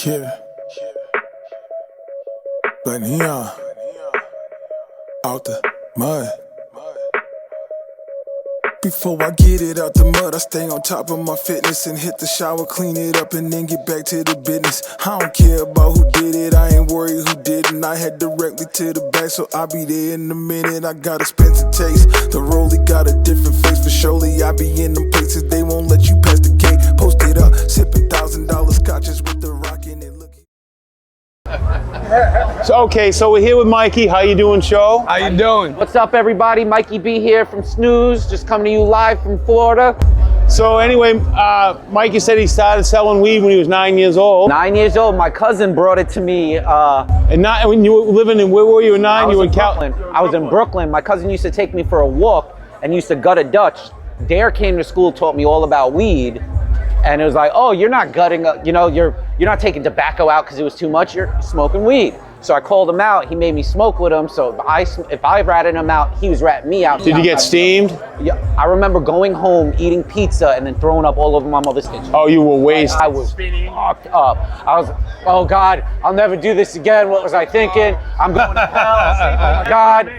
Yeah. But neon out the mud. Before I get it out the mud, I stay on top of my fitness and hit the shower, clean it up, and then get back to the business. I don't care about who did it, I ain't worried who didn't. I head directly to the back, so I'll be there in a minute. I got expensive taste, the rollie got a different face. For surely I be in them places, they won't let you pass the gate. Post it up, sipping $1,000 scotches with the rock in it. So we're here with Mikey. How you doing, show? How you doing? What's up, everybody? Mikey B here from Snooze, just coming to you live from Florida. So anyway, Mikey said he started selling weed when he was 9 years old. 9 years old. My cousin brought it to me. And not when you were living in, where were you at 9? I You were was in Brooklyn. I was in Brooklyn. My cousin used to take me for a walk and used to gut a Dutch. Dare came to school, taught me all about weed. And it was like, oh, you're not gutting, you're not taking tobacco out because it was too much. You're smoking weed. So I called him out. He made me smoke with him. So if I ratted him out, he was ratting me out. Did you get steamed? Yeah. I remember going home, eating pizza, and then throwing up all over my mother's kitchen. Oh, you were wasted. I was fucked up. I was, oh God, I'll never do this again. What was I thinking? I'm going to hell. Oh my God.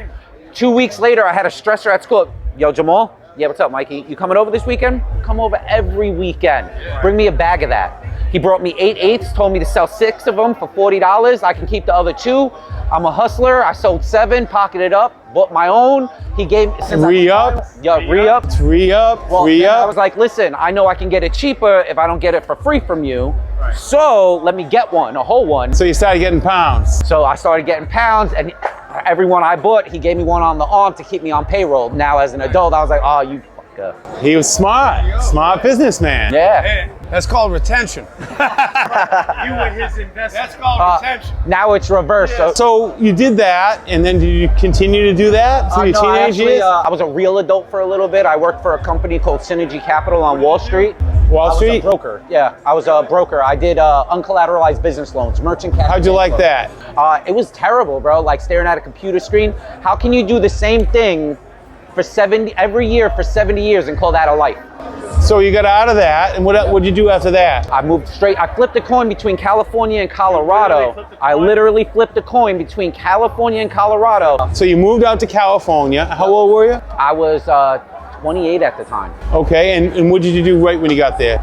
2 weeks later, I had a stressor at school. Yo, Jamal. Yeah, what's up, Mikey? You coming over this weekend? Come over every weekend. Bring me a bag of that. He brought me 8 eighths, told me to sell 6 of them for $40. I can keep the other 2. I'm a hustler. I sold 7, pocketed up, bought my own. He gave re-up. Yeah, re-up. Re-up. Well, re-up. I was like, listen, I know I can get it cheaper if I don't get it for free from you. Right. So let me get one, a whole one. So you started getting pounds. So I started getting pounds, and every one I bought, he gave me one on the arm to keep me on payroll. Now as an adult, I was like, oh, you fucker. He was smart businessman. Yeah. Hey, that's called retention. You were his investor. That's called retention. Now it's reversed. Yeah. So you did that, and then did you continue to do that through your teenage years? I was a real adult for a little bit. I worked for a company called Synergy Capital on Wall Street. Wall Street? I was a broker. Yeah, I was a broker. I did uncollateralized business loans, merchant cash. How'd you like that? It was terrible, bro. Like staring at a computer screen. How can you do the same thing for every year for 70 years and call that a life? So you got out of that, and what'd you do after that? I moved straight. I flipped a coin between California and Colorado. I literally flipped a coin between California and Colorado. So you moved out to California. How old were you? I was 28 at the time. Okay, and what did you do right when you got there?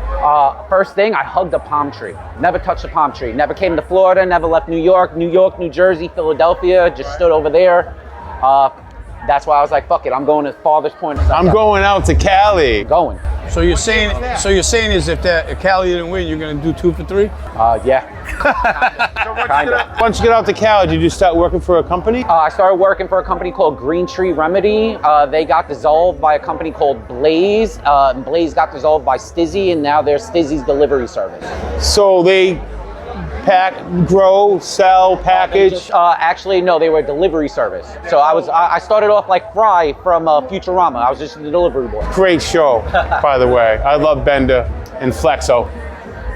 First thing, I hugged a palm tree. Never touched a palm tree. Never came to Florida, never left New York, New Jersey, Philadelphia, just stood over there. That's why I was like, fuck it, I'm going as farthest point. I'm going out to Cali. Going. So you're saying is if Cali didn't win, you're gonna do 2 for 3? Yeah. Once you get out to Cali, did you start working for a company? I started working for a company called Green Tree Remedy. They got dissolved by a company called Blaze. Blaze got dissolved by Stizzy, and now they're Stizzy's delivery service. So they pack, grow, sell, package? Actually, no, they were a delivery service. So I started off like Fry from Futurama. I was just a delivery boy. Great show, by the way. I love Bender and Flexo.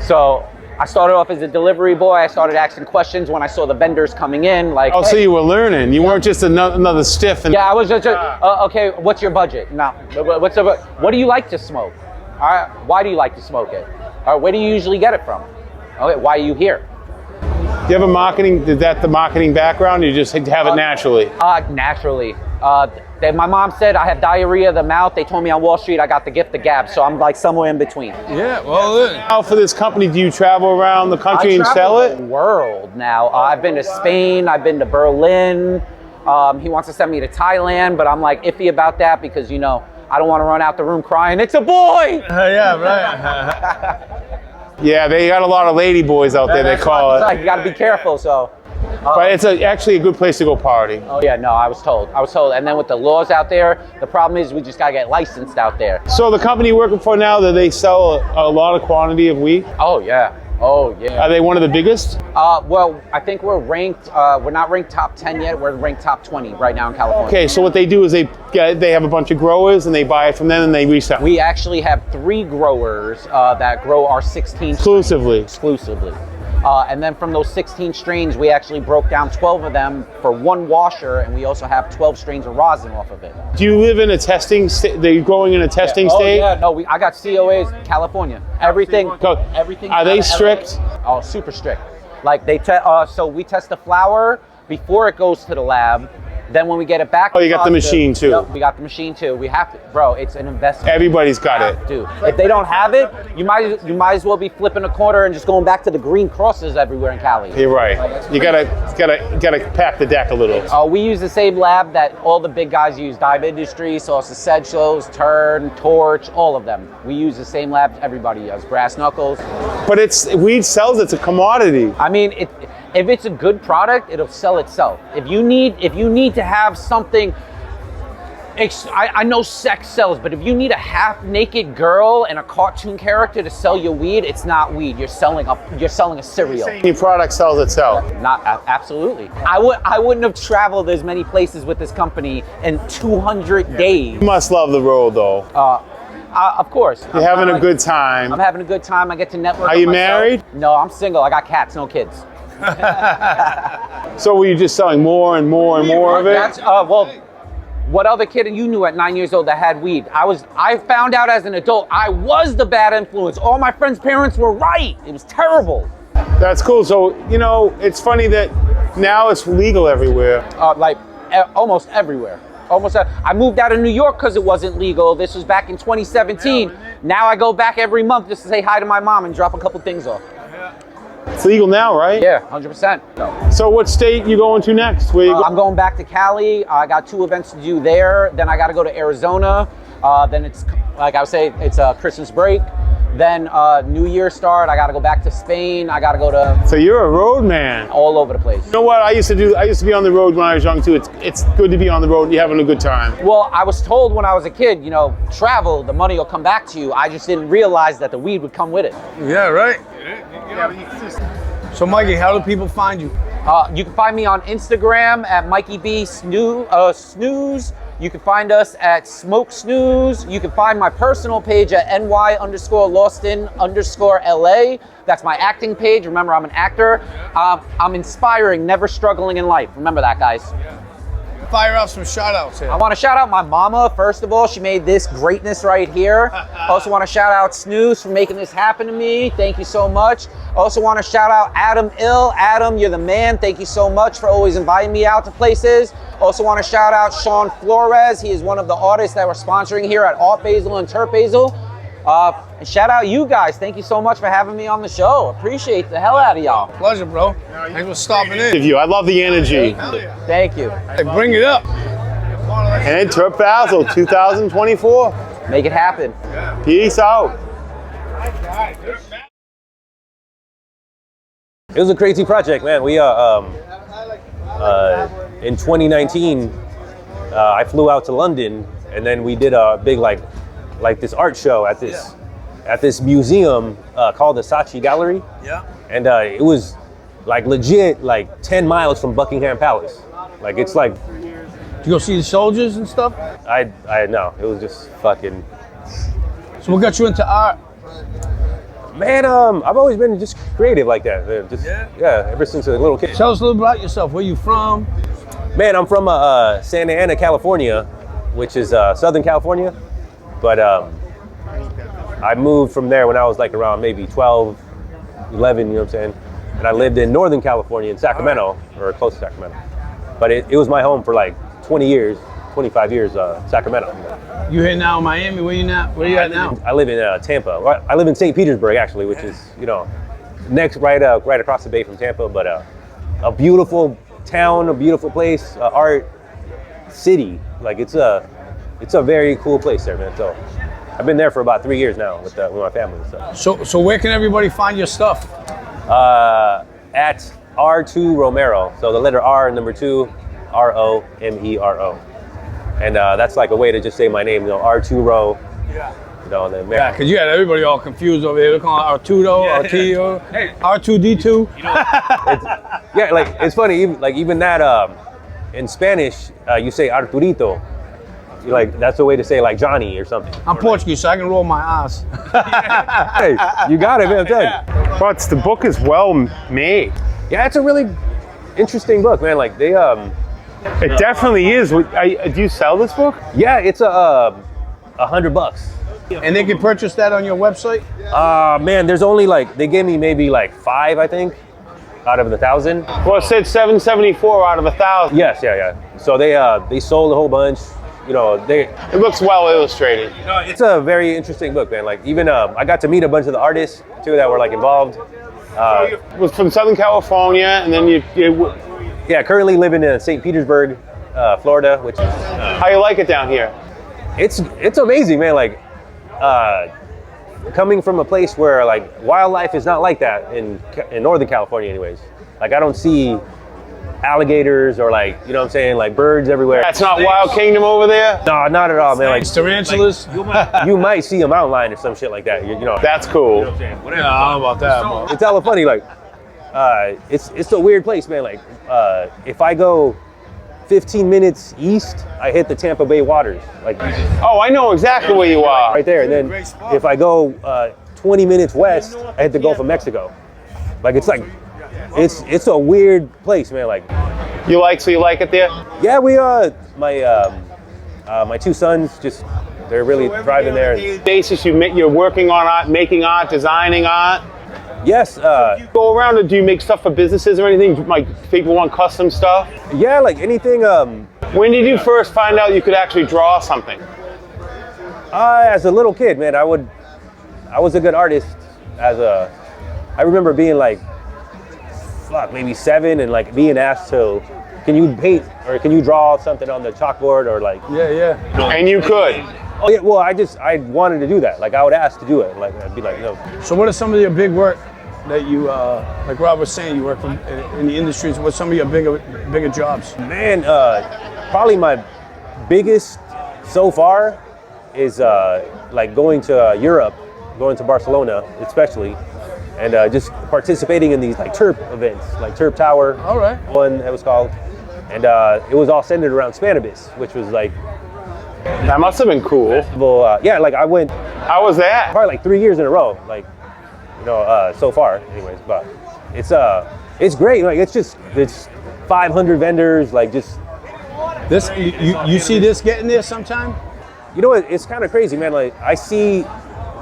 So I started off as a delivery boy. I started asking questions when I saw the vendors coming in. Like, oh, hey. So you were learning. You weren't just another stiff. Yeah, I was just, okay, what's your budget? No, what do you like to smoke? All right, why do you like to smoke it? All right, where do you usually get it from? Okay, why are you here? Do you have a marketing, is that the marketing background, or you just have it naturally? Naturally. My mom said I have diarrhea of the mouth. They told me on Wall Street I got the gift of gab, so I'm like somewhere in between. Yeah, well, now for this company, do you travel around the country and sell it? The world now. I've been to Spain, I've been to Berlin. He wants to send me to Thailand, but I'm like iffy about that because, I don't want to run out the room crying, it's a boy! Yeah, right. Yeah, they got a lot of lady boys out there, they call it. Like, you got to be careful, so. But it's actually a good place to go party. Oh yeah, no, I was told. And then with the laws out there, the problem is we just got to get licensed out there. So the company you're working for now, do they sell a lot of quantity of weed? Oh yeah. Oh yeah. Are they one of the biggest? Well, I think we're ranked, we're not ranked top 10 yet, we're ranked top 20 right now in California. Okay, so what they do is they have a bunch of growers and they buy it from them and they resell. We actually have 3 growers that grow our 16 exclusively. And then from those 16 strains, we actually broke down 12 of them for 1 washer, and we also have 12 strains of rosin off of it. Do you live in a testing state? They're growing in a testing state? Oh yeah, no, I got COAs, California. Everything. Are they strict? Oh, super strict. Like so we test the flower before it goes to the lab. Then when we get it back, Oh, you got the machine too. Yep, we got the machine too. We have to, bro. It's an investment. Everybody's got it. Dude, if they don't have it, you might as well be flipping a quarter and just going back to the green crosses everywhere in Cali. You're right. You gotta pack the deck a little. We use the same lab that all the big guys use. Dab Industry, Sauce Essentials, Turn, Torch, all of them. We use the same lab everybody does. Brass Knuckles. But weed sells. It's a commodity. I mean, if it's a good product, it'll sell itself. If you need to have something, I know sex sells, but if you need a half-naked girl and a cartoon character to sell your weed, it's not weed. You're selling a cereal. Your product sells itself. Absolutely. I wouldn't have traveled as many places with this company in 200 days. You must love the road, though. Of course. You're having a good time. I'm having a good time. I get to network. Are you married? No, I'm single. I got cats, no kids. So were you just selling more and more and more of it? Well, what other kid you knew at 9 years old that had weed? I found out as an adult I was the bad influence. All my friends' parents were right. It was terrible. That's cool. So, it's funny that now it's legal everywhere. Almost everywhere. I moved out of New York because it wasn't legal. This was back in 2017. Now I go back every month just to say hi to my mom and drop a couple things off. It's legal now, right? Yeah, 100%. No. So what state you going to next? Where you I'm going back to Cali. I got 2 events to do there. Then I got to go to Arizona. Then it's, like I would say, it's Christmas break. Then New Year start. I got to go back to Spain. I got to go to... So you're a road man. All over the place. You know what I used to be on the road when I was young too. It's good to be on the road. You're having a good time. Well, I was told when I was a kid, travel, the money will come back to you. I just didn't realize that the weed would come with it. Yeah, right. So, Mikey, how do people find you? You can find me on Instagram at Mikey B Snooze. You can find us at Smoke Snooze. You can find my personal page at ny_Loston_LA. That's my acting page. Remember, I'm an actor. I'm inspiring, never struggling in life. Remember that, guys. Fire off some shout outs here. I want to shout out my mama, first of all. She made this greatness right here. Also want to shout out Snooze for making this happen to me. Thank you so much. Also want to shout out Adam Ill. Adam, you're the man. Thank you so much for always inviting me out to places. Also want to shout out Sean Flores. He is one of the artists that we're sponsoring here at Art Basel and Terp Basel. And shout out you guys. Thank you so much for having me on the show. Appreciate the hell out of y'all. Pleasure, bro. Thanks for stopping in. I love the energy. Thank you. Hey, bring it up. And Terp Basel 2024. Make it happen. Peace out. It was a crazy project, man. We in 2019, I flew out to London, and then we did a big like this art show at this museum called the Saatchi Gallery. Yeah. And it was like legit 10 miles from Buckingham Palace. Like it's like. Did you go see the soldiers and stuff? I no, it was just fucking. So what got you into art? Man, I've always been just creative like that. Yeah, ever since a little kid. Tell us a little about yourself. Where you from? Man, I'm from Santa Ana, California, which is Southern California. But I moved from there when I was like around maybe 12, 11, you know what I'm saying? And I lived in Northern California in Sacramento, or close to Sacramento. But it was my home for like 20 years, 25 years, Sacramento. You here now in Miami? Where you at now? I live in Tampa. I live in St. Petersburg actually, which is, next right across the bay from Tampa, but a beautiful town, a beautiful place, art city. Like it's a very cool place there, man. So I've been there for about 3 years now with my family and stuff. So where can everybody find your stuff? At R2 Romero. So the letter R, number 2, ROMERO. And that's like a way to just say my name, R2 Ro. Yeah. Yeah, because you had everybody all confused over here. They're calling Arturo, Artio, R2D2. It's funny, even that in Spanish, you say Arturito. That's a way to say like Johnny or something. I'm Portuguese, so I can roll my eyes. Hey, you got it, man, I'm telling you. But the book is well made. Yeah, it's a really interesting book, man. Like they It definitely is. Do you sell this book? Yeah, it's $100. And they can purchase that on your website? Man, there's only they gave me maybe 5, I think. out of the 1,000. Well, it said 774 out of 1,000. Yes, yeah. So they sold a whole bunch. You know, It looks well illustrated. it's a very interesting book, man. Like even I got to meet a bunch of the artists too that were like involved. It was from Southern California, and then you Yeah, currently living in St. Petersburg, Florida, which is how you like it down here? it's amazing, man. Like coming from a place where like wildlife is not like that in Northern California, anyways. Like I don't see alligators or like, you know what I'm saying, like birds everywhere. That's not Wild Kingdom over there? No, not at all, man. Like Tarantulas? you might see a mountain lion or some shit like that. You know. That's cool. Yeah, I don't know about that, bro. It's hella funny. Like it's a weird place, man. Like if I go 15 minutes east, I hit the Tampa Bay waters. Like Oh, I know exactly where you are. right there. And then if I go 20 minutes west, I hit the Gulf of Mexico. Like it's a weird place, man. Like So you like it there? yeah, we my two sons they're really thriving there. And Basis, you're working on art, making art, designing art. yes, Go around and do you make stuff for businesses or anything? Like people want custom stuff? yeah, like anything. When did you first find out you could actually draw something? As a little kid, man, I was a good artist. I remember being like, maybe 7, and like being asked to, can you paint or can you draw something on the chalkboard or like. Yeah. And you could. Oh yeah, well I wanted to do that. Like I would ask to do it. Like I'd be like, no. So what are some of your big work that you, like Rob was saying, you work in the industries? What's some of your bigger jobs? Man, probably my biggest so far is like going to Europe, going to Barcelona especially, and just participating in these like Terp events, like Terp Tower. All right. One that was called, and it was all centered around cannabis, which was like, That must have been cool. well, yeah, like I went How was that? probably like 3 years in a row, like, you know, so far, anyways. But it's great. Like it's 500 vendors, like just. This you see this getting there sometime? You know what? It's kind of crazy, man. Like I see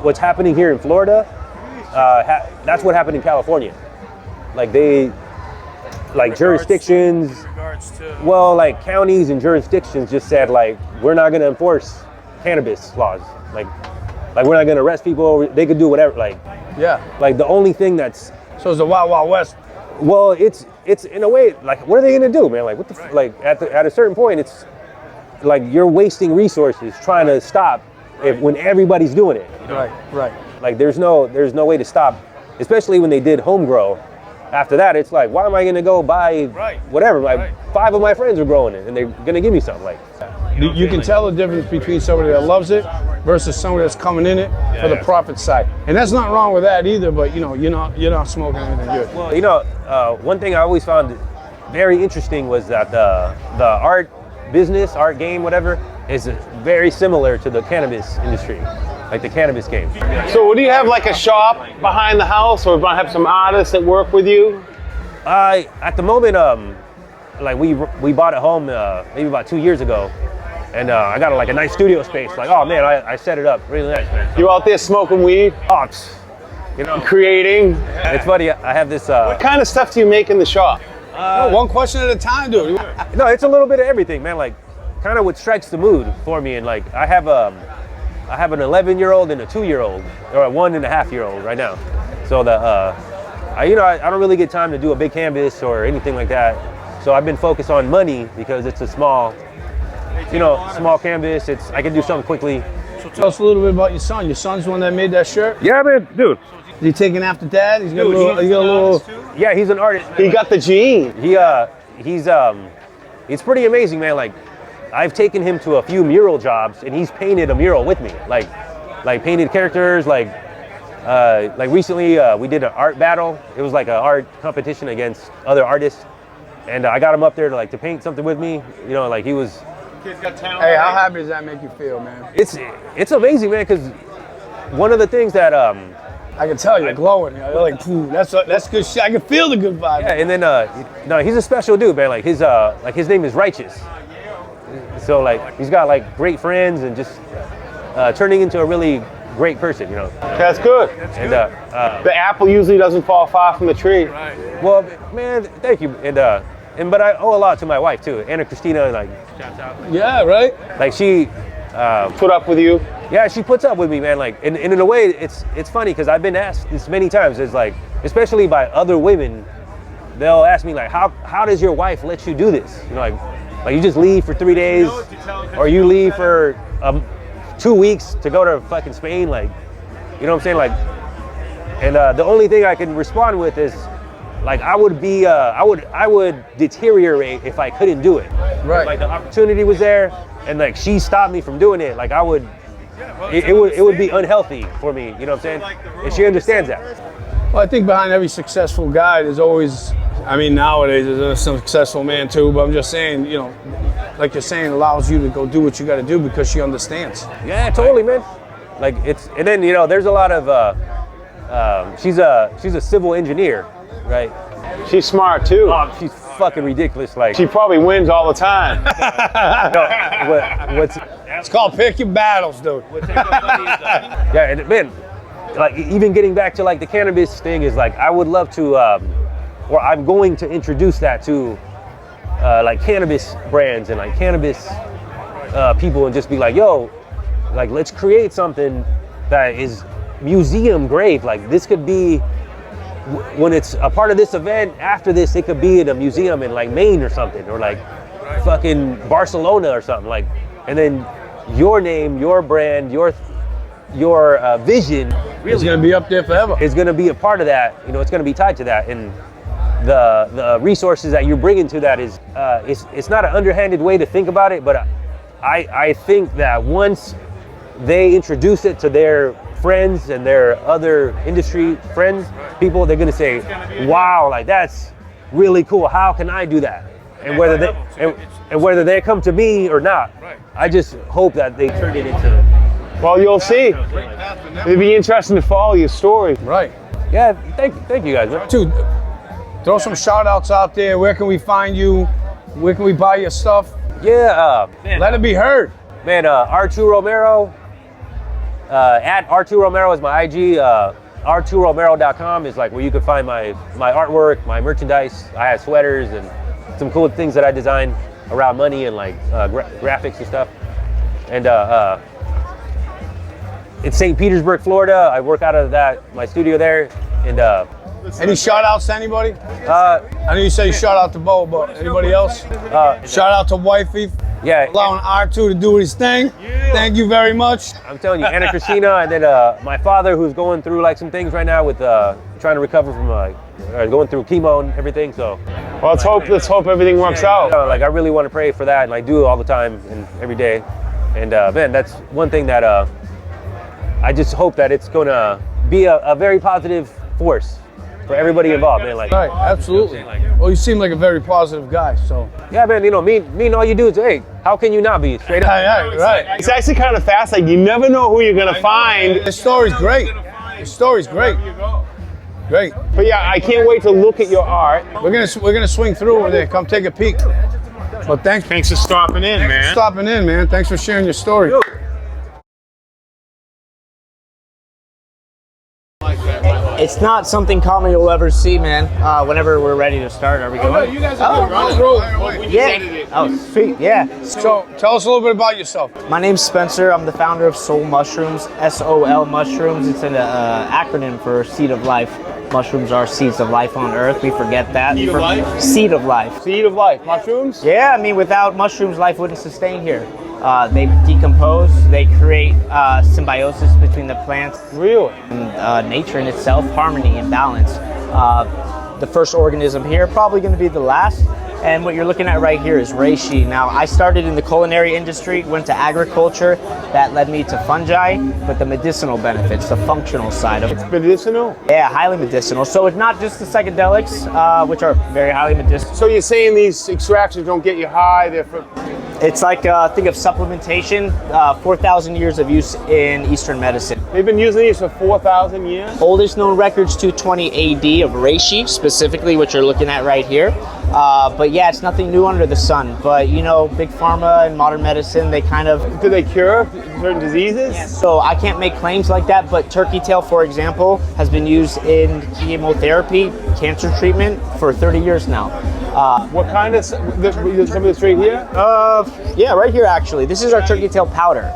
what's happening here in Florida. That's what happened in California. Like jurisdictions. Well, like counties and jurisdictions just said like we're not gonna enforce cannabis laws. Like we're not gonna arrest people. They could do whatever. Like Yeah. the only thing that's So it's the Wild Wild West. well, it's in a way like what are they gonna do, man? Like what the like at a certain point, it's like you're wasting resources trying to stop when everybody's doing it. You know? Right. Like there's no way to stop, especially when they did home grow. After that, it's like, why am I gonna go buy whatever? Like 5 of my friends are growing it, and they're gonna give me something. Like You can tell the difference between somebody that loves it versus somebody that's coming in it for the profit side, and that's not wrong with that either. But you know, you're not smoking anything good. well, you know, one thing I always found very interesting was that the art business, art game, whatever, is very similar to the cannabis industry, like the cannabis game. So do you have like a shop behind the house, or have some artists that work with you? At the moment, like we bought a home maybe about 2 years ago, and I got like a nice studio space. Like, oh man, I set it up really nice, man. You out there smoking weed, You know, creating? it's funny. I have this. What kind of stuff do you make in the shop? One question at a time, dude. No, it's a little bit of everything, man. Like, kind of what strikes the mood for me. And like, I have an 11-year-old and a 2-year-old, or a 1.5-year-old right now. So I don't really get time to do a big canvas or anything like that. So I've been focused on money because it's a small canvas. I can do something quickly. So tell us a little bit about your son. Your son's the one that made that shirt. Yeah, man, dude. Is he taking after dad? He's got a little. Yeah, he's an artist. He got the gene. He's pretty amazing, man. Like, I've taken him to a few mural jobs, and he's painted a mural with me. Like painted characters. Like recently, we did an art battle. It was like an art competition against other artists, and I got him up there to paint something with me. You know, like he was. Kid's got talent. Hey, how happy does that make you feel, man? It's amazing, man. Because one of the things that I can tell you're glowing. You're like, phew, that's good shit. I can feel the good vibe. yeah, and then no, he's a special dude, man. Like his name is Righteous. So like he's got like great friends and just turning into a really great person, you know. That's good. And The apple usually doesn't fall far from the tree. well, man, thank you. And but I owe a lot to my wife too, Anna Christina. Like, Yeah, right? like she, Put up with you. yeah, she puts up with me, man. Like, and in a way, it's funny because I've been asked this many times. It's like, especially by other women, they'll ask me like, how does your wife let you do this? You know, like you just leave for 3 days, or you leave for 2 weeks to go to fucking Spain, like, you know what I'm saying? Like, and the only thing I can respond with is, like, I would deteriorate if I couldn't do it. Right. Like the opportunity was there, and like she stopped me from doing it. Like I would, it would be unhealthy for me. You know what I'm saying? And she understands that. Well, I think behind every successful guy, there's always, I mean, nowadays there's some successful man too, but I'm just saying, you know, like you're saying, allows you to go do what you got to do because she understands. Yeah, totally, man. Like it's, and then you know, there's a lot of, she's a civil engineer, right? She's smart too. Oh, she's fucking ridiculous. Like, She probably wins all the time. what's It's called pick your battles, dude. yeah, and man, like even getting back to like the cannabis thing is like I would love to, or I'm going to introduce that to like cannabis brands and like cannabis people, and just be like, yo, like let's create something that is museum grade. Like this could be, when it's a part of this event, after this it could be in a museum in like Maine or something, or like fucking Barcelona or something, like, and then your name, your brand, your vision It's going to be up there forever. is going to be a part of that. You know, it's going to be tied to that, and the resources that you're bringing to that is it's not an underhanded way to think about it, but I think that once they introduce it to their friends and their other industry friends, people, they're going to say, wow, like that's really cool. How can I do that? And whether they come to me or not, I just hope that they turn it into. Well, you'll see. It'd be interesting to follow your story. Right. Yeah, thank you guys, man. Dude, throw some shout outs out there. Where can we find you? Where can we buy your stuff? Yeah, Let it be heard. man, R2 Romero, at R2 Romero is my IG. R2romero.com is like where you can find my artwork, my merchandise. I have sweaters and some cool things that I design around money and like graphics and stuff. And it's St. Petersburg, Florida. I work out of my studio there. And Any shout outs to anybody? I know you say shout out to Bo, but anybody else? Shout out to Wifey, yeah, allowing R2 to do his thing. Thank you very much. I'm telling you, Anna Christina, and then my father, who's going through like some things right now with trying to recover from going through chemo and everything. So, Well, let's hope everything works out. like I really want to pray for that, and I do it all the time and every day. And man, that's one thing that I just hope that it's gonna be a very positive force for everybody involved, man. Like, Right, absolutely. Well, you seem like a very positive guy, so. yeah, man. You know, me and all you do is, hey, how can you not be straight up? Right. It's actually kind of fast. Like you never know who you're gonna find. The story's great. The story's great. Great. But yeah, I can't wait to look at your art. We're gonna swing through over there. Come take a peek. But thanks for Thanks for stopping in, man. stopping in, man. Thanks for sharing your story. It's not something common you'll ever see, man. Whenever we're ready to start, are we going? You guys are Yeah. Oh, sweet. Yeah. So tell us a little bit about yourself. My name's Spencer. I'm the founder of S.O.L Mushrooms. S.O.L Mushrooms. It's an acronym for Seed of Life. Mushrooms are seeds of life on Earth. We forget that. Seed of life? Seed of life. Seed of life. Mushrooms? Yeah, I mean, without mushrooms, life wouldn't sustain here. They decompose. They create symbiosis between the plants Really? and nature in itself, harmony and balance. The first organism here, probably going to be the last. And what you're looking at right here is reishi. Now, I started in the culinary industry, went to agriculture. That led me to fungi, but the medicinal benefits, the functional side of it. Medicinal? Yeah, highly medicinal. So it's not just the psychedelics, which are very highly medicinal. So you're saying these extractions don't get you high? They're for... It's like, think of supplementation, 4,000 years of use in Eastern medicine. They've been using these for 4,000 years? Oldest known records, 220 AD of reishi, specifically what you're looking at right here. But yeah, it's nothing new under the sun. But you know, big pharma and modern medicine, they kind of... Do they cure certain diseases? So I can't make claims like that, but turkey tail, for example, has been used in chemotherapy, cancer treatment for 30 years now. What kind of, some of this right here? Yeah, right here actually. This is our turkey tail powder.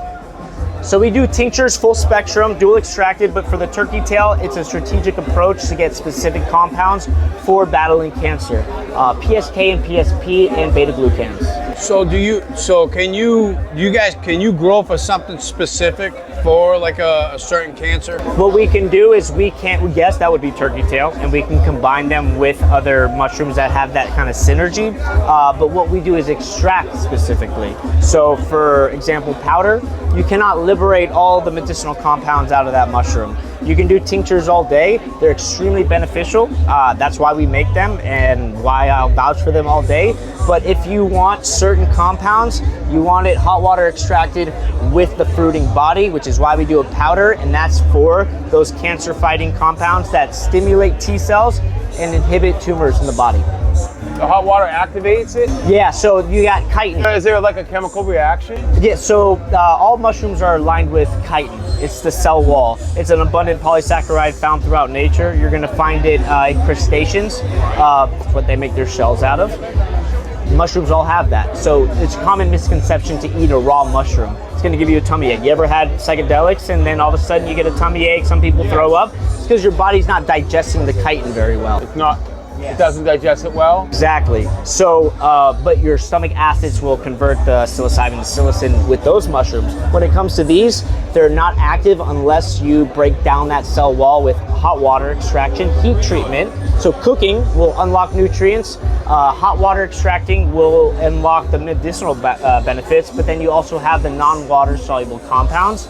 So we do tinctures, full spectrum, dual extracted, but for the turkey tail, it's a strategic approach to get specific compounds for battling cancer. PSK and PSP and beta glucans. So can you grow for something specific for like a certain cancer? What we can do is yes, that would be turkey tail, and we can combine them with other mushrooms that have that kind of synergy. But what we do is extract specifically. So for example, powder, you cannot liberate all the medicinal compounds out of that mushroom. You can do tinctures all day. They're extremely beneficial. That's why we make them and why I'll vouch for them all day. But if you want certain compounds, you want it hot water extracted with the fruiting body, which is why we do a powder, and that's for those cancer fighting compounds that stimulate T cells and inhibit tumors in the body. The hot water activates it? Yeah, so you got chitin. Is there like a chemical reaction? Yeah, so all mushrooms are lined with chitin. It's the cell wall. It's an abundant polysaccharide found throughout nature. You're gonna find it in crustaceans, what they make their shells out of. Mushrooms all have that. So it's a common misconception to eat a raw mushroom. It's gonna give you a tummy ache. You ever had psychedelics and then all of a sudden you get a tummy ache, some people throw up? It's because your body's not digesting the chitin very well. It's not. It doesn't digest it well? Exactly. So, but your stomach acids will convert the psilocybin to psilocin with those mushrooms. When it comes to these, they're not active unless you break down that cell wall with hot water extraction, heat treatment. So cooking will unlock nutrients. Hot water extracting will unlock the medicinal benefits, but then you also have the non-water soluble compounds,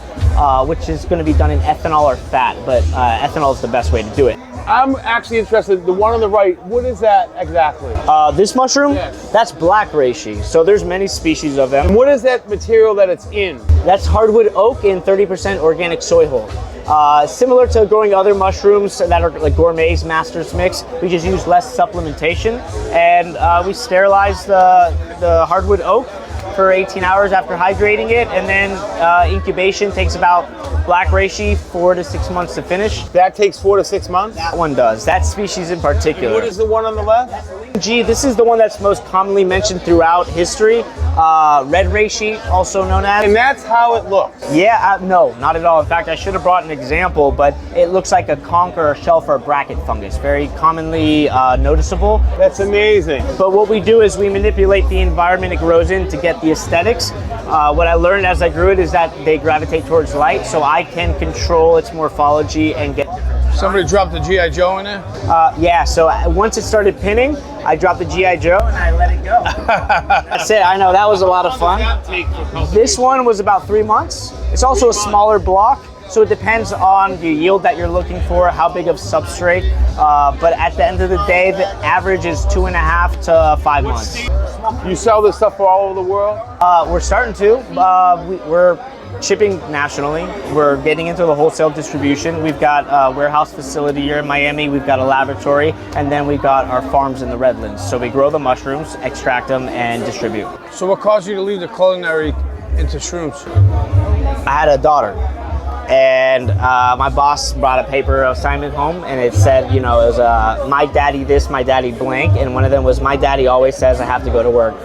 which is going to be done in ethanol or fat, but ethanol is the best way to do it. I'm actually interested, the one on the right, what is that exactly? This mushroom, that's black reishi. So there's many species of them. And what is that material that it's in? That's hardwood oak and 30% organic soy hull. Similar to growing other mushrooms that are like gourmet's master's mix, we just use less supplementation, and we sterilize the hardwood oak for 18 hours after hydrating it, and then incubation takes about black reishi 4 to 6 months to finish. That takes 4 to 6 months? That one does. That species in particular. And what is the one on the left? Gee, this is the one that's most commonly mentioned throughout history. Red reishi, also known as. And that's how it looks? Yeah, no, not at all. In fact, I should have brought an example, but it looks like a conch or a shelf or a bracket fungus. Very commonly noticeable. That's amazing. But what we do is we manipulate the environment it grows in to get the aesthetics. What I learned as I grew it is that they gravitate towards light, so I can control its morphology and get. Somebody dropped the G.I. Joe in there? Yeah, so once it started pinning, I dropped the G.I. Joe and I let it go. That's it, I know, that was a lot of fun. This one was about 3 months. It's also a smaller block, so it depends on the yield that you're looking for, how big of substrate. But at the end of the day, the average is 2.5 to 5 months. You sell this stuff for all over the world? We're starting to. We're shipping nationally. We're getting into the wholesale distribution. We've got a warehouse facility here in Miami. We've got a laboratory, and then we've got our farms in the Redlands. So we grow the mushrooms, extract them, and distribute. So what caused you to leave the culinary into shrooms? I had a daughter, and my boss brought a paper assignment home, and it said, you know, it was my daddy this, my daddy blank, and one of them was my daddy always says I have to go to work.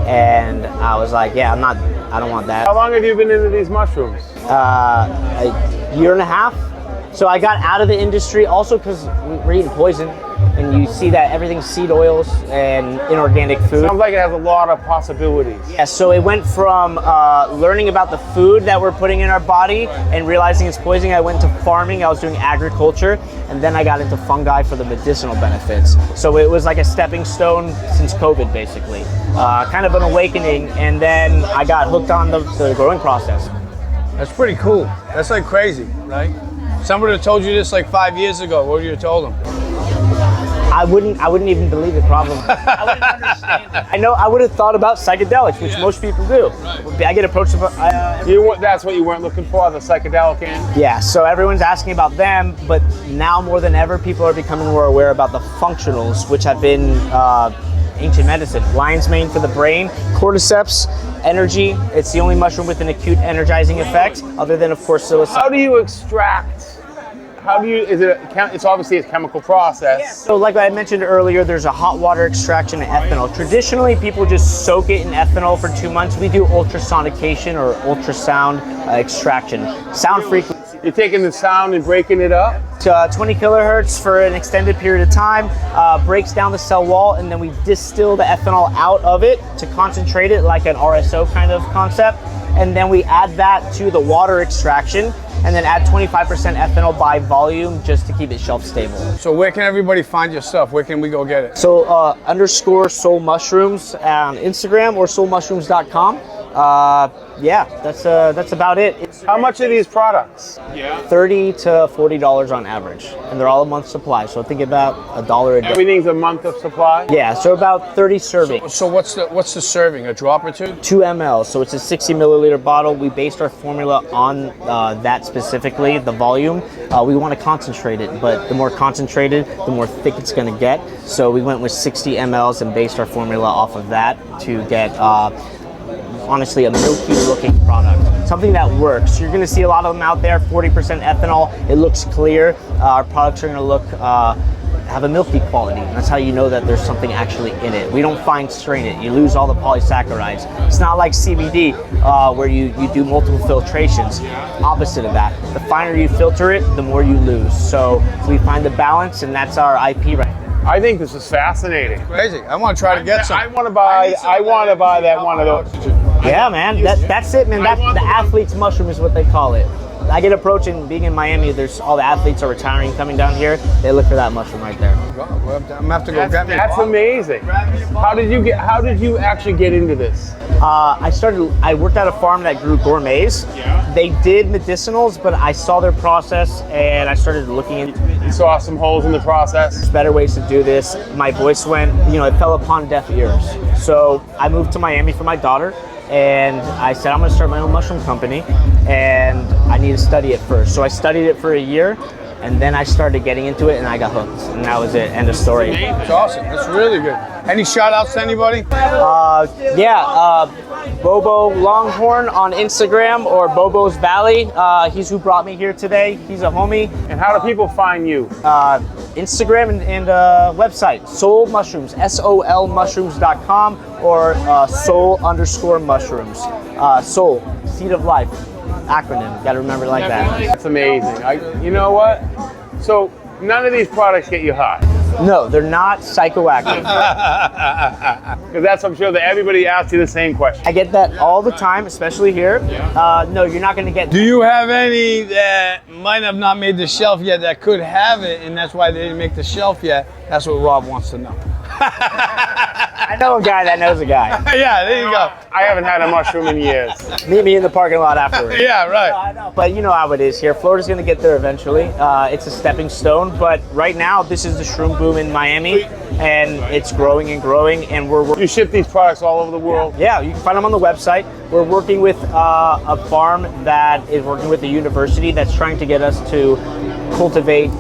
And I was like, yeah, I don't want that. How long have you been into these mushrooms? A year and a half. So I got out of the industry also because we're eating poison, and you see that everything's seed oils and inorganic food. Sounds like it has a lot of possibilities. Yeah, so it went from learning about the food that we're putting in our body and realizing it's poison. I went to farming, I was doing agriculture, and then I got into fungi for the medicinal benefits. So it was like a stepping stone since COVID, basically. Kind of an awakening, and then I got hooked on the growing process. That's pretty cool. That's like crazy, right? Somebody would have told you this like 5 years ago. What would you have told them? I wouldn't even believe it, probably. I wouldn't understand it. I know I would have thought about psychedelics, which most people do. Right. I get approached about. That's what you weren't looking for, the psychedelic end? Yeah, so everyone's asking about them, but now more than ever, people are becoming more aware about the functionals, which have been ancient medicine. Lion's mane for the brain, cordyceps, energy. It's the only mushroom with an acute energizing effect, other than, of course, psilocybin. How do you extract? How do you, it's obviously a chemical process. So like I mentioned earlier, there's a hot water extraction of ethanol. Traditionally, people just soak it in ethanol for 2 months. We do ultrasonication or ultrasound extraction. Sound frequency. You're taking the sound and breaking it up? 20 kilohertz for an extended period of time, breaks down the cell wall, and then we distill the ethanol out of it to concentrate it like an RSO kind of concept. And then we add that to the water extraction, and then add 25% ethanol by volume just to keep it shelf stable. So where can everybody find your stuff? Where can we go get it? So _ S.O.L Mushrooms on Instagram or SOLmushrooms.com. Yeah, that's about it. It's How much are these products? $30 to $40 on average, and they're all a month supply. So think about $1 a day. Everything's a month of supply? Yeah, so about 30 servings. So what's the serving? A drop or two? 2 ml, so it's a 60 milliliter bottle. We based our formula on that specifically, the volume. We want to concentrate it, but the more concentrated, the more thick it's going to get. So we went with 60 mLs and based our formula off of that to get honestly a milky looking product, something that works. You're going to see a lot of them out there, 40% ethanol. It looks clear. Our products are going to look have a milky quality. And that's how you know that there's something actually in it. We don't fine strain it. You lose all the polysaccharides. It's not like CBD where you do multiple filtrations. Opposite of that. The finer you filter it, the more you lose. So we find the balance, and that's our IP right now. I think this is fascinating. Crazy. I want to try to get some. I want to buy that one of those. Yeah, man, that's it, man. That's the athlete's mushroom is what they call it. I get approached, and being in Miami, there's all the athletes are retiring, coming down here. They look for that mushroom right there. I'm gonna have to go get me. That's amazing. How did you actually get into this? I worked at a farm that grew gourmets. Yeah. They did medicinals, but I saw their process, and I started looking into You saw some holes in the process. better ways to do this. My voice went, it fell upon deaf ears. So I moved to Miami for my daughter, and I said, I'm gonna start my own mushroom company, and I need to study it first. So I studied it for a year, and then I started getting into it, and I got hooked, and that was it, end of story. It's awesome. That's really good. Any shout outs to anybody? Bobo Longhorn on Instagram, or Bobo's Valley. He's who brought me here today. He's a homie. And how do people find you? Instagram and website, S.O.L Mushrooms, S.O.L mushrooms.com, or S.O.L_mushrooms. S.O.L, Seed of Life, acronym. Got to remember it like that. That's amazing. You know what? So none of these products get you high. No, they're not psychoactive. Because that's, I'm sure that everybody asks you the same question. I get that all the time, especially here. No, you're not going to get. Do you have any that might have not made the shelf yet that could have it, and that's why they didn't make the shelf yet? That's what Rob wants to know. I know a guy that knows a guy. Yeah, there you go. I haven't had a mushroom in years. Meet me in the parking lot afterwards. Yeah, right. I know. But you know how it is here. Florida's going to get there eventually. It's a stepping stone. But right now, this is the shroom boom in Miami, and it's growing and growing. And You ship these products all over the world? Yeah, you can find them on the website. We're working with a farm that is working with a university that's trying to get us to cultivate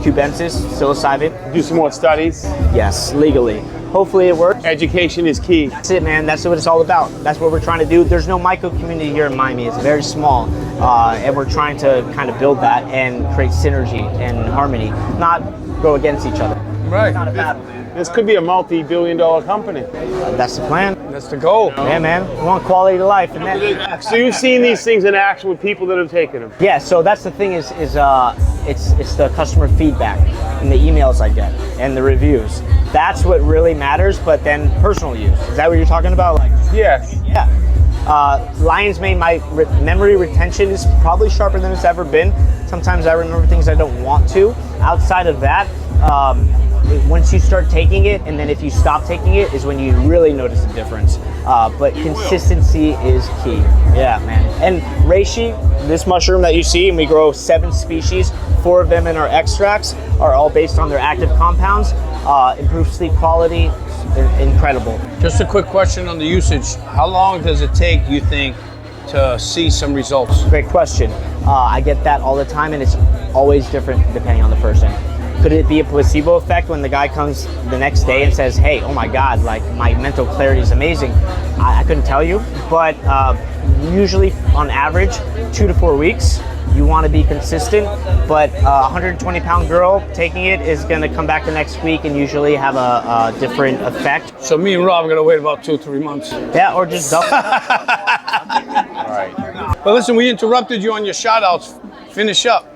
cubensis, psilocybin. Do some more studies? Yes, legally. Hopefully it works. Education is key. That's it, man. That's what it's all about. That's what we're trying to do. There's no micro community here in Miami. It's very small. And we're trying to kind of build that and create synergy and harmony, not go against each other. Right. It's not a battle, man. This could be a multi-billion-dollar company. That's the plan. That's the goal. Yeah, man. We want quality of life. And that, So you've seen these things in action with people that have taken them? yeah, so that's the thing is it's the customer feedback and the emails I get and the reviews. That's what really matters, but then personal use. Is that what you're talking about? Like, Yes. yeah. Lion's mane, my memory retention is probably sharper than it's ever been. Sometimes I remember things I don't want to. Outside of that, once you start taking it, and then if you stop taking it, is when you really notice a difference. But consistency is key. Yeah, man. And reishi, this mushroom that you see, and we grow 7 species, 4 of them in our extracts, are all based on their active compounds. Improved sleep quality, incredible. Just a quick question on the usage. How long does it take, you think, to see some results? Great question. I get that all the time, and it's always different depending on the person. Could it be a placebo effect when the guy comes the next day and says, hey, oh my God, like my mental clarity is amazing? I couldn't tell you, but usually on average, 2 to 4 weeks. You want to be consistent, but a 120-pound girl taking it is going to come back the next week and usually have a different effect. So me and Rob are gonna wait about 2 or 3 months. Yeah, or just double. All right. But listen, we interrupted you on your shout outs. Finish up.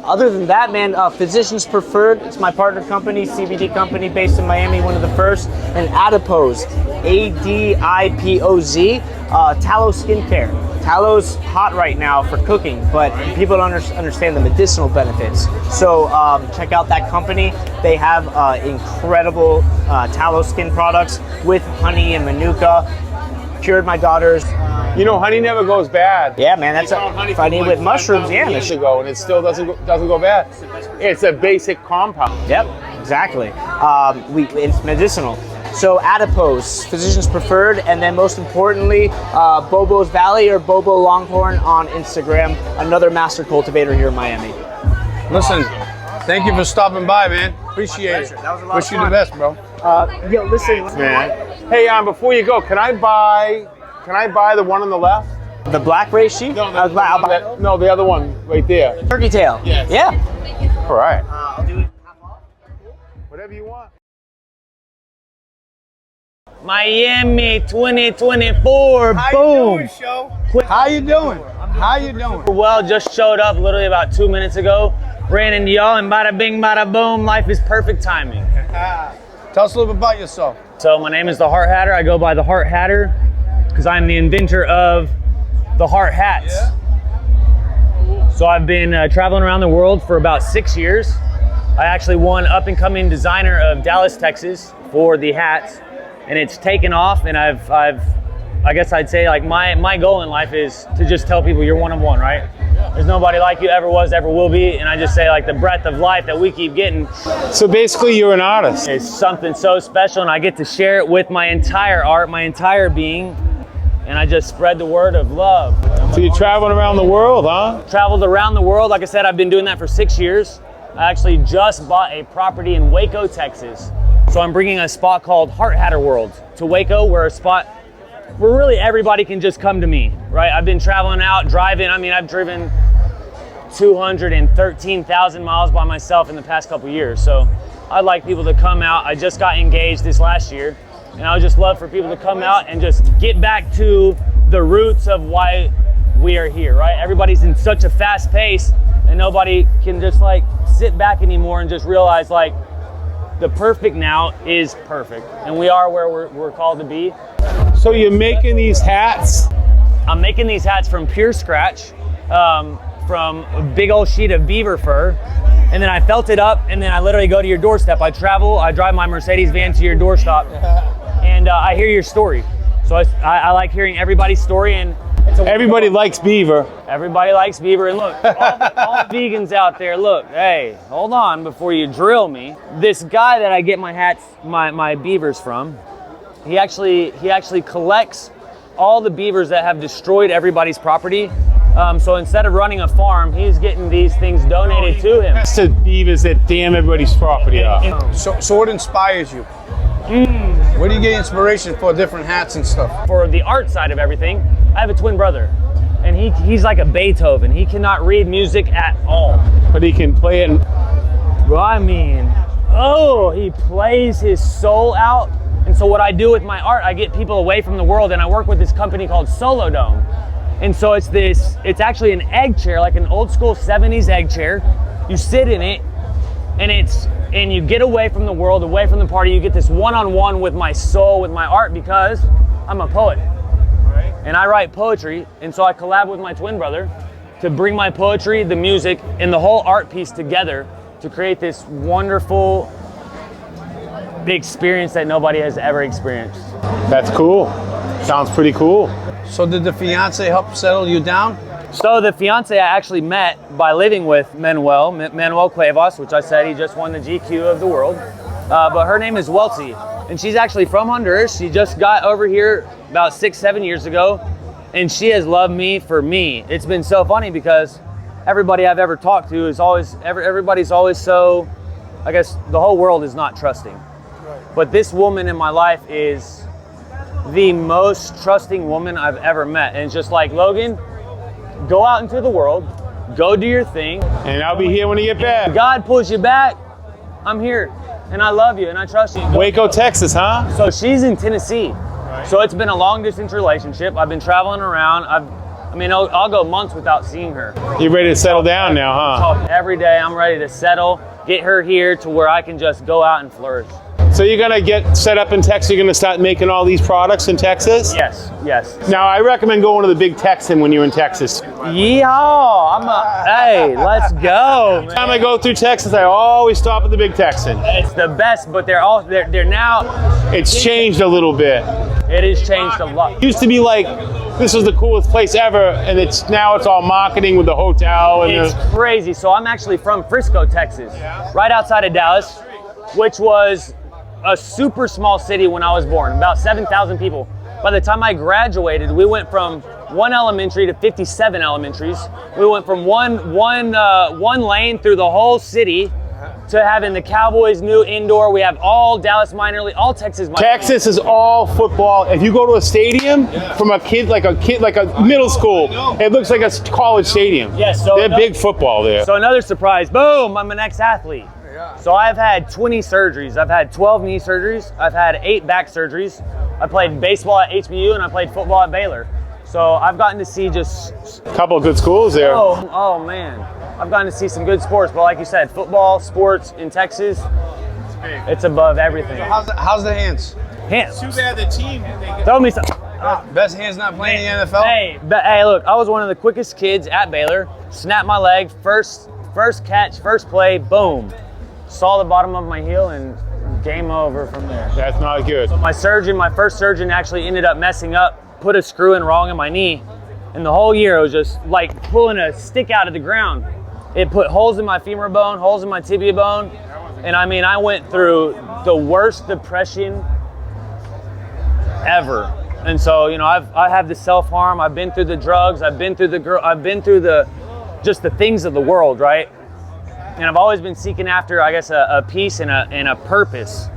Other than that, man, Physicians Preferred, it's my partner company, CBD company based in Miami, one of the first, and Adipose, ADIPOZ, tallow skincare. Tallow's hot right now for cooking, but people don't understand the medicinal benefits. So check out that company. They have incredible tallow skin products with honey and manuka. Cured my daughter's. You know, honey never goes bad. Yeah, man, that's funny with mushrooms. Yeah, years ago, and it still doesn't go bad. It's a basic compound. Yep, exactly. It's medicinal. So Adipose, Physicians Preferred, and then most importantly, Bobo's Valley or Bobo Longhorn on Instagram, another master cultivator here in Miami. Listen, thank you for stopping by, man. Appreciate it. That was a lot Wish of you fun. the best, bro. Yo, listen, Man. Hey, before you go, can I buy the one on the left? the black reishi? I'll buy No, the other one right there. turkey tail. Yes. Yeah. All right. I'll do it. Whatever you want. Miami 2024, boom. How you doing? How you doing? Well, just showed up literally about 2 minutes ago. Ran into y'all and bada bing, bada boom. Life is perfect timing. Tell us a little bit about yourself. So my name is the Heart Hatter. I go by the Heart Hatter because I'm the inventor of the Heart Hats. So I've been traveling around the world for about 6 years. I actually won Up and Coming Designer of Dallas, Texas for the hats, and it's taken off. And I guess I'd say like my goal in life is to just tell people you're one of one, right? There's nobody like you, ever was, ever will be. And I just say like the breadth of life that we keep getting. So basically, you're an artist. It's something so special, and I get to share it with my entire art, my entire being, and I just spread the word of love. So you're traveling around the world, huh? Traveled around the world. Like I said, I've been doing that for 6 years. I actually just bought a property in Waco, Texas. So I'm bringing a spot called Heart Hatter World to Waco, where a spot where really everybody can just come to me, right? I've been traveling out, driving. I mean, I've driven 213,000 miles by myself in the past couple years. So I'd like people to come out. I just got engaged this last year, and I would just love for people to come out and just get back to the roots of why we are here, right? Everybody's in such a fast pace, and nobody can just like sit back anymore and just realize like the perfect now is perfect, and we are where we're called to be. So you're making these hats? I'm making these hats from pure scratch, from a big old sheet of beaver fur, and then I felt it up, and then I literally go to your doorstep. I travel, I drive my Mercedes van to your doorstep, and I hear your story. So I like hearing everybody's story, and Everybody likes beaver. everybody likes beaver. And look, all vegans out there, look, hey, hold on before you drill me. This guy that I get my hats, my beavers from, he actually collects all the beavers that have destroyed everybody's property. So instead of running a farm, he's getting these things donated to him. That's the beavers that damn everybody's property up. So what inspires you? Where do you get inspiration for different hats and stuff? For the art side of everything, I have a twin brother, and he's like a Beethoven. He cannot read music at all. But he can play it. Well, I mean, he plays his soul out. And so what I do with my art, I get people away from the world, and I work with this company called Solo Dome. And so it's actually an egg chair, like an old school 70s egg chair. You sit in it, and you get away from the world, away from the party. You get this one-on-one with my soul, with my art, because I'm a poet. Right. And I write poetry, and so I collab with my twin brother to bring my poetry, the music, and the whole art piece together to create this wonderful experience that nobody has ever experienced. That's cool. Sounds pretty cool. So did the fiance help settle you down? So the fiance I actually met by living with Manuel Cuevas, which I said he just won the GQ of the world. But her name is Welty, and she's actually from Honduras. She just got over here about 6-7 years ago, and she has loved me for me. It's been so funny because everybody I've ever talked to is always, everybody's always so I guess the whole world is not trusting. But this woman in my life is the most trusting woman I've ever met. And it's just like, Logan, go out into the world, go do your thing. And I'll be here when you get back. God pulls you back, I'm here. And I love you and I trust you. Waco, Texas, huh? So she's in Tennessee. So it's been a long distance relationship. I've been traveling around. I'll go months without seeing her. You ready to settle down now, huh? Talk every day. I'm ready to settle, get her here to where I can just go out and flourish. So you're gonna get set up in Texas, you're gonna start making all these products in Texas? Yes. Now I recommend going to the Big Texan when you're in Texas. Yeehaw! Hey, let's go, Every time I go through Texas, I always stop at the Big Texan. It's the best, but they're now. It's changed a little bit. It has changed a lot. It used to be like, this is the coolest place ever, and now it's all marketing with the hotel. And It's crazy. So I'm actually from Frisco, Texas, right outside of Dallas, which was a super small city when I was born, about 7,000 people. By the time I graduated, we went from 1 elementary to 57 elementaries. We went from one lane through the whole city to having the Cowboys new indoor. We have all Dallas minor league, all Texas minor league. Texas is all football. If you go to a stadium from a kid like a middle school, it looks like a college stadium. Yes, so they're big football there. So another surprise, boom, I'm an ex-athlete. So I've had 20 surgeries. I've had 12 knee surgeries. I've had 8 back surgeries. I played baseball at HBU and I played football at Baylor. So I've gotten to see just a couple of good schools there. Oh man, I've gotten to see some good sports. But like you said, football, sports in Texas, it's above everything. How's the hands? Hands. Too bad the team. Throw me some. Best hands not playing in the NFL? Hey, look, I was one of the quickest kids at Baylor. Snapped my leg, first catch, first play, boom. Saw the bottom of my heel and game over from there. That's not good. So my first surgeon actually ended up messing up, put a screw in wrong in my knee. And the whole year it was just like pulling a stick out of the ground. It put holes in my femur bone, holes in my tibia bone. And I went through the worst depression ever. And so, I have the self-harm, I've been through the drugs, I've been through just the things of the world, right? And I've always been seeking after, I guess, a peace and a purpose.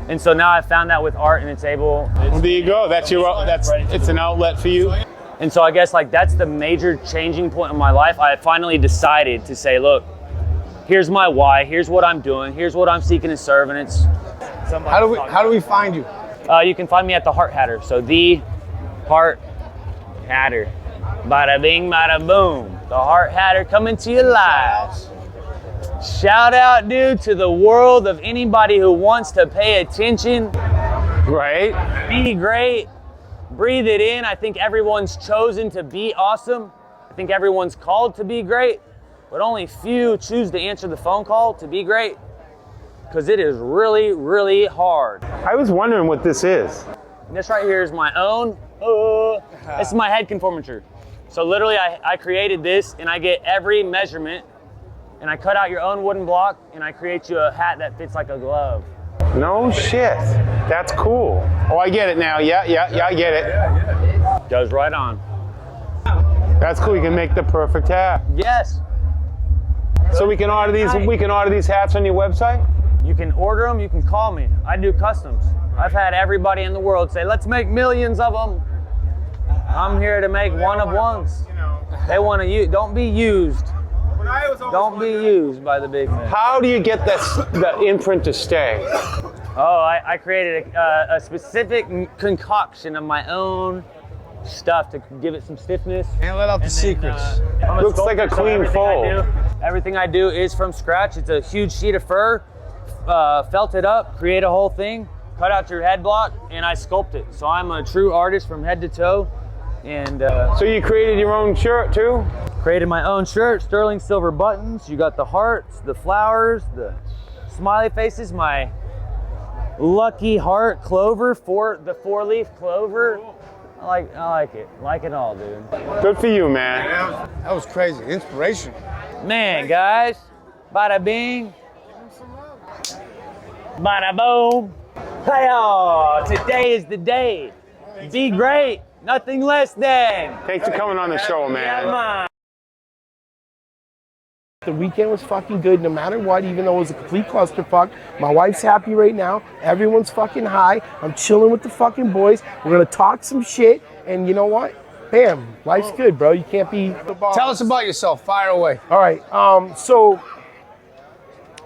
And so now I've found that with art, and Well, there you go. It's an outlet for you. And so I guess that's the major changing point in my life. I finally decided to say, look, here's my why. Here's what I'm doing. Here's what I'm seeking to serve, and it's. How do we find you? You can find me at the Heart Hatter. So the Heart Hatter, bada bing, bada boom. The Heart Hatter coming to you live. Shout out, dude, to the world of anybody who wants to pay attention. Right. Be great. Breathe it in. I think everyone's chosen to be awesome. I think everyone's called to be great, but only few choose to answer the phone call to be great, because it is really, really hard. I was wondering what this is. This right here is my own. This is my head conformature. So literally, I created this, and I get every measurement. And I cut out your own wooden block, and I create you a hat that fits like a glove. No shit. That's cool. Oh, I get it now. Yeah, I get it. Goes right on. That's cool. You can make the perfect hat. Yes. So we can order these. We can order these hats on your website. You can order them. You can call me. I do customs. I've had everybody in the world say, "Let's make millions of them." I'm here to make one of ones. They want to use. Don't be used. Don't be used by the big man. How do you get the imprint to stay? Oh, I created a specific concoction of my own stuff to give it some stiffness. And let out the secrets. Looks like a clean fold. Everything I do is from scratch. It's a huge sheet of fur, felt it up, create a whole thing, cut out your head block, and I sculpt it. So I'm a true artist from head to toe. And so you created your own shirt too? Created my own shirt, sterling silver buttons. You got the hearts, the flowers, the smiley faces, my lucky heart clover, the 4-leaf clover. I like it. Like it all, dude. Good for you, man. That was crazy. Inspiration. Man, guys. Bada bing. Bada boom. Hey-oh, today is the day. Be great. Nothing less than. Thanks for coming on the show, man. Yeah, man. The weekend was fucking good no matter what, even though it was a complete clusterfuck. My wife's happy right now. Everyone's fucking high. I'm chilling with the fucking boys. We're gonna talk some shit, and you know what? Bam, life's good, bro. You can't be... Tell us about yourself. Fire away. All right, so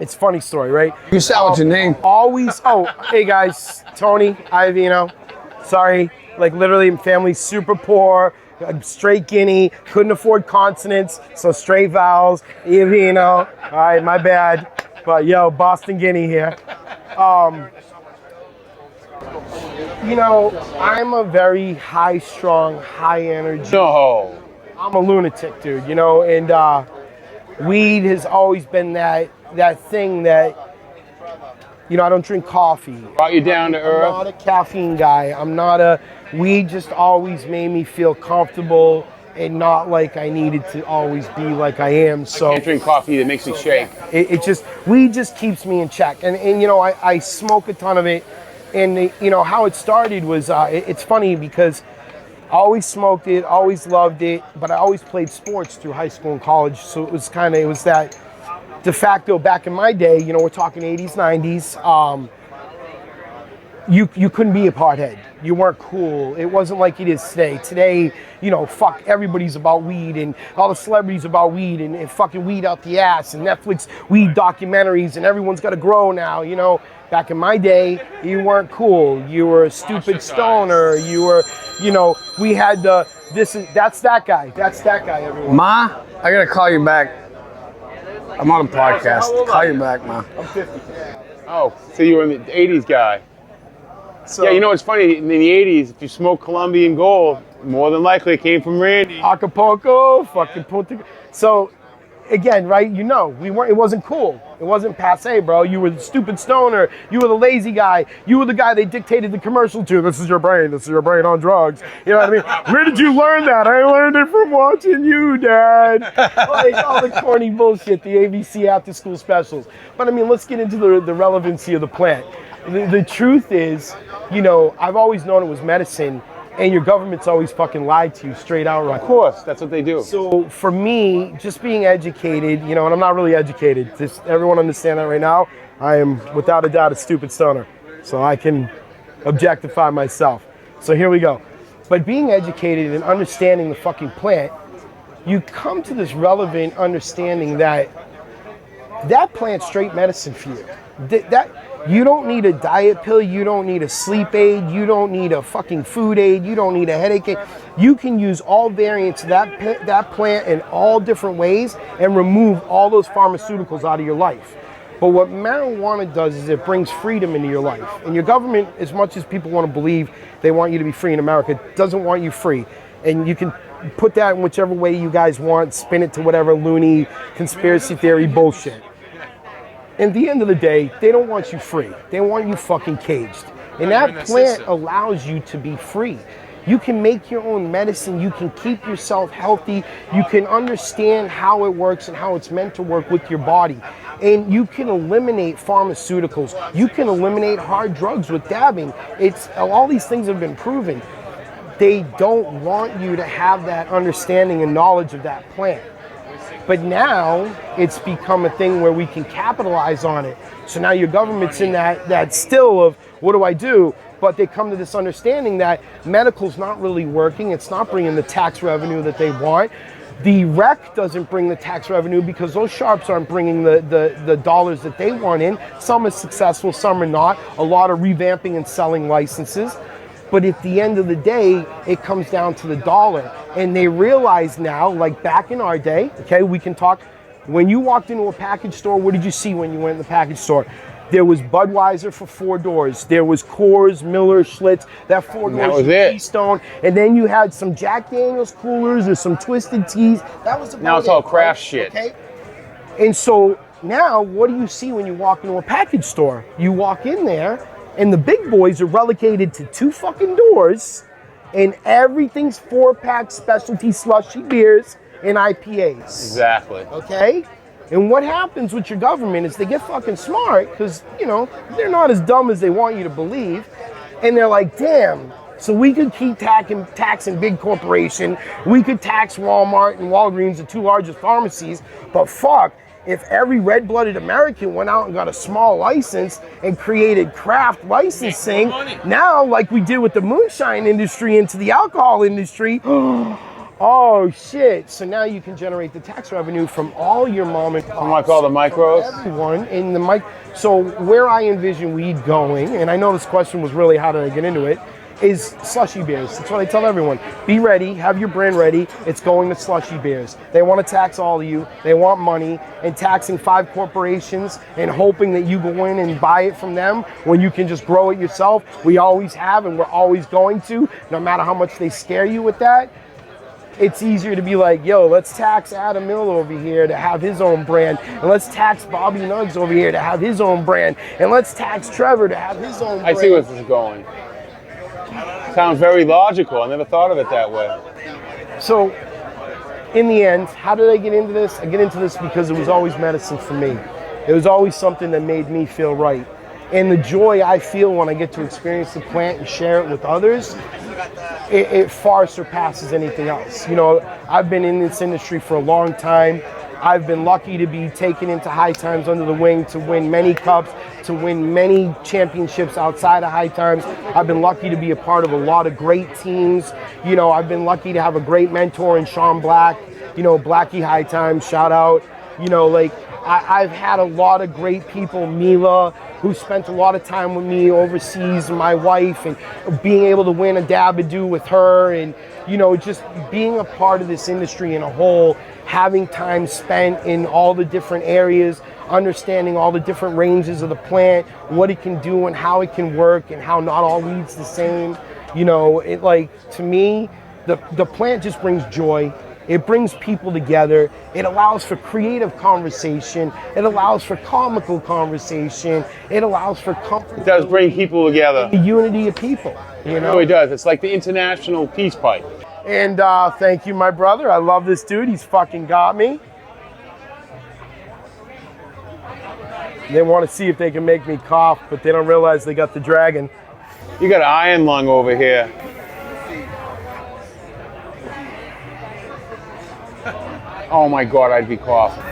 it's a funny story, right? You said what's your name? Always, hey guys, Toni, Iovino. Sorry, like literally family's super poor, straight Guinea, couldn't afford consonants, so straight vowels, Iovino. All right, my bad. But yo, Boston Guinea here. You know, I'm a very high-strung, high-energy. No. I'm a lunatic, dude, you know, and weed has always been that thing that, you know, I don't drink coffee. Brought you down to earth. I'm not a caffeine guy. Weed just always made me feel comfortable and not like I needed to always be like I am. So I can't drink coffee that makes me shake. Weed just keeps me in check. And you know, I smoke a ton of it. And you know, how it started was, it's funny because I always smoked it, always loved it, but I always played sports through high school and college. So it was that de facto back in my day, you know, we're talking 80s, 90s, you couldn't be a pothead. You weren't cool. It wasn't like it is today. Today, you know, fuck, everybody's about weed and all the celebrities about weed and fucking weed out the ass and Netflix weed documentaries and everyone's got to grow now, you know. Back in my day, you weren't cool. You were a stupid stoner. You were, you know, we had that's that guy. That's that guy, everyone. Ma, I gotta call you back. I'm on a podcast. Call you back, Ma. I'm 50. Oh, so you were the 80s guy. So, yeah, you know what's funny? In the 80s, if you smoke Colombian Gold, more than likely it came from Randy. Acapulco, fucking Punta. So, again, right, you know, it wasn't cool. It wasn't passe, bro. You were the stupid stoner. You were the lazy guy. You were the guy they dictated the commercial to. This is your brain on drugs. You know what I mean? Where did you learn that? I learned it from watching you, Dad. Like all the corny bullshit, the ABC after school specials. But I mean, let's get into the relevancy of the plant. The truth is, you know, I've always known it was medicine. And your government's always fucking lied to you straight out right. Of course, that's what they do. So for me, just being educated, you know, and I'm not really educated. Just everyone understand that right now. I am without a doubt a stupid stoner. So I can objectify myself. So here we go. But being educated and understanding the fucking plant, you come to this relevant understanding that plant's straight medicine for you. You don't need a diet pill, you don't need a sleep aid, you don't need a fucking food aid, you don't need a headache aid. You can use all variants of that plant in all different ways and remove all those pharmaceuticals out of your life. But what marijuana does is it brings freedom into your life. And your government, as much as people want to believe they want you to be free in America, doesn't want you free. And you can put that in whichever way you guys want, spin it to whatever loony conspiracy theory bullshit. At the end of the day, they don't want you free. They want you fucking caged. And that plant allows you to be free. You can make your own medicine. You can keep yourself healthy. You can understand how it works and how it's meant to work with your body. And you can eliminate pharmaceuticals. You can eliminate hard drugs with dabbing. All these things have been proven. They don't want you to have that understanding and knowledge of that plant. But now it's become a thing where we can capitalize on it. So now your government's in that still of what do I do? But they come to this understanding that medical's not really working. It's not bringing the tax revenue that they want. The rec doesn't bring the tax revenue because those sharps aren't bringing the dollars that they want in. Some are successful, some are not. A lot of revamping and selling licenses. But at the end of the day, it comes down to the dollar. And they realize now, like back in our day, okay, we can talk, when you walked into a package store, what did you see when you went in the package store? There was Budweiser for 4 doors. There was Coors, Miller, Schlitz, that 4 doors, Keystone. And then you had some Jack Daniels coolers or some Twisted Teas. That was about now it's all craft shit. Okay? And so now, what do you see when you walk into a package store? You walk in there, and the big boys are relegated to 2 fucking doors, and everything's 4-pack specialty slushy beers and IPAs. Exactly. Okay? And what happens with your government is they get fucking smart because, you know, they're not as dumb as they want you to believe. And they're like, damn, so we could keep taxing big corporation. We could tax Walmart and Walgreens, the 2 largest pharmacies. But fuck, if every red-blooded American went out and got a small license and created craft licensing, now like we did with the moonshine industry into the alcohol industry, oh shit. So now you can generate the tax revenue from all your mom and pops. From like all the micros? Everyone in the mic. So where I envision weed going, and I know this question was really how did I get into it, is slushy beers. That's what I tell everyone. Be ready, have your brand ready. It's going to slushy beers. They want to tax all of you. They want money, and taxing 5 corporations and hoping that you go in and buy it from them when you can just grow it yourself. We always have, and we're always going to, no matter how much they scare you with that. It's easier to be like, yo, let's tax Adam Mill over here to have his own brand, and let's tax Bobby Nuggs over here to have his own brand, and let's tax Trevor to have his own brand. I see where this is going. Sounds very logical. I never thought of it that way. So, in the end, how did I get into this? I get into this because it was always medicine for me. It was always something that made me feel right. And the joy I feel when I get to experience the plant and share it with others, it far surpasses anything else. You know, I've been in this industry for a long time. I've been lucky to be taken into High Times under the wing to win many cups, to win many championships outside of High Times. I've been lucky to be a part of a lot of great teams. You know, I've been lucky to have a great mentor in Sean Black, you know, Blackie High Times, shout out. You know, like, I've had a lot of great people, Mila, who spent a lot of time with me overseas, my wife, and being able to win a Dabadoo with her, and, you know, just being a part of this industry in a whole, having time spent in all the different areas, understanding all the different ranges of the plant, what it can do and how it can work and how not all weed's the same. You know, it, like, to me, the plant just brings joy. It brings people together. It allows for creative conversation. It allows for comical conversation. It allows for comfort. It does bring people together. The unity of people, you know? It really does. It's like the international peace pipe. And thank you, my brother. I love this dude. He's fucking got me. They want to see if they can make me cough, but they don't realize they got the dragon. You got an iron lung over here. Oh my God, I'd be coughing.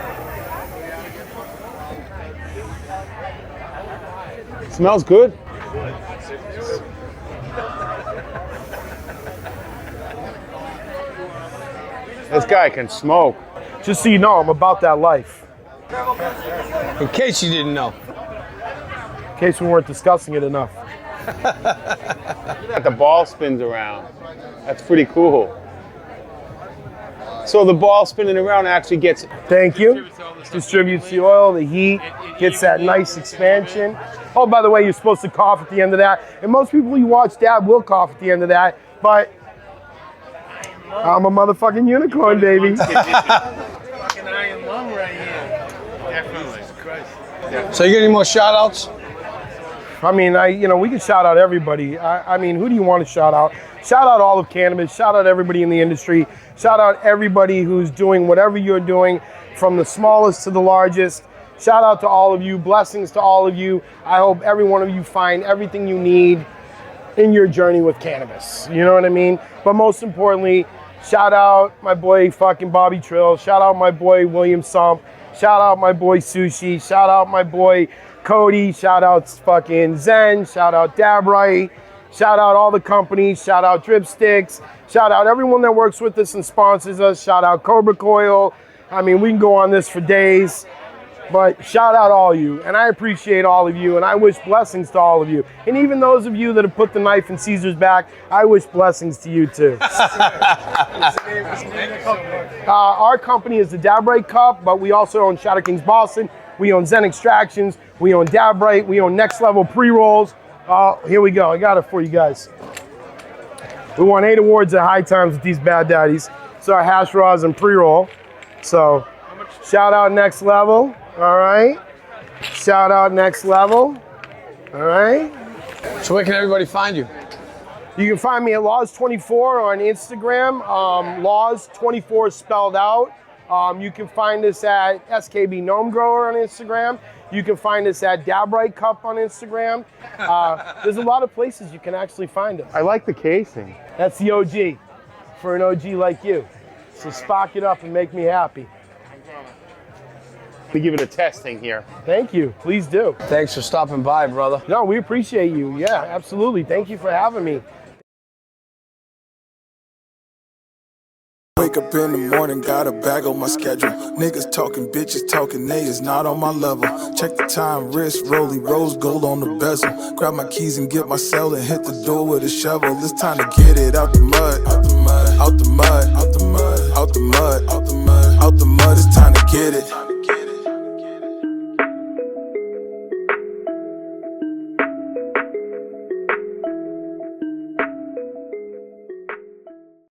Smells good. This guy can smoke. Just so you know, I'm about that life. In case you didn't know. In case we weren't discussing it enough. The ball spins around. That's pretty cool. So the ball spinning around actually gets... Thank you. Distributes the oil, the heat, gets that nice expansion. Oh, by the way, you're supposed to cough at the end of that. And most people you watch Dab will cough at the end of that, but I'm a motherfucking unicorn, baby. Fucking iron lung right here. Definitely. So you got any more shout outs? I mean, we can shout out everybody. I mean, who do you want to shout out? Shout out all of cannabis. Shout out everybody in the industry. Shout out everybody who's doing whatever you're doing, from the smallest to the largest. Shout out to all of you. Blessings to all of you. I hope every one of you find everything you need in your journey with cannabis. You know what I mean? But most importantly, shout out my boy fucking Bobby Trill. Shout out my boy William Sump. Shout out my boy Sushi. Shout out my boy Cody. Shout out fucking Zen. Shout out Dab Rite. Shout out all the companies. Shout out Dripsticks. Shout out everyone that works with us and sponsors us. Shout out Cobra Coil. I mean, we can go on this for days. But shout out all of you, and I appreciate all of you, and I wish blessings to all of you. And even those of you that have put the knife in Caesar's back, I wish blessings to you too. Our company is the Dab Rite Cup, but we also own Shadow Kings Boston. We own Zen Extractions. We own Dab Rite. We own Next Level Pre-Rolls. Here we go. I got it for you guys. We won 8 awards at High Times with these bad daddies. So our hash rods and pre-roll. So shout out Next Level. All right. Shout out Next Level. All right. So where can everybody find you? You can find me at Laws24 on Instagram. Laws24 spelled out. You can find us at SKB Gnome Grower on Instagram. You can find us at Dab Rite Cup on Instagram. There's a lot of places you can actually find us. I like the casing. That's the OG for an OG like you. So spark it up and make me happy. to give it a testing here. Thank you. Please do. Thanks for stopping by, brother. No, we appreciate you. Yeah, absolutely. Thank you for having me. Wake up in the morning, got a bag on my schedule. Niggas talking, bitches talking, they is not on my level. Check the time, wrist, rollie, rose gold on the bezel. Grab my keys and get my cell and hit the door with a shovel. It's time to get it out the mud, out the mud, out the mud, out the mud, out the mud, out the mud, out the mud. It's time.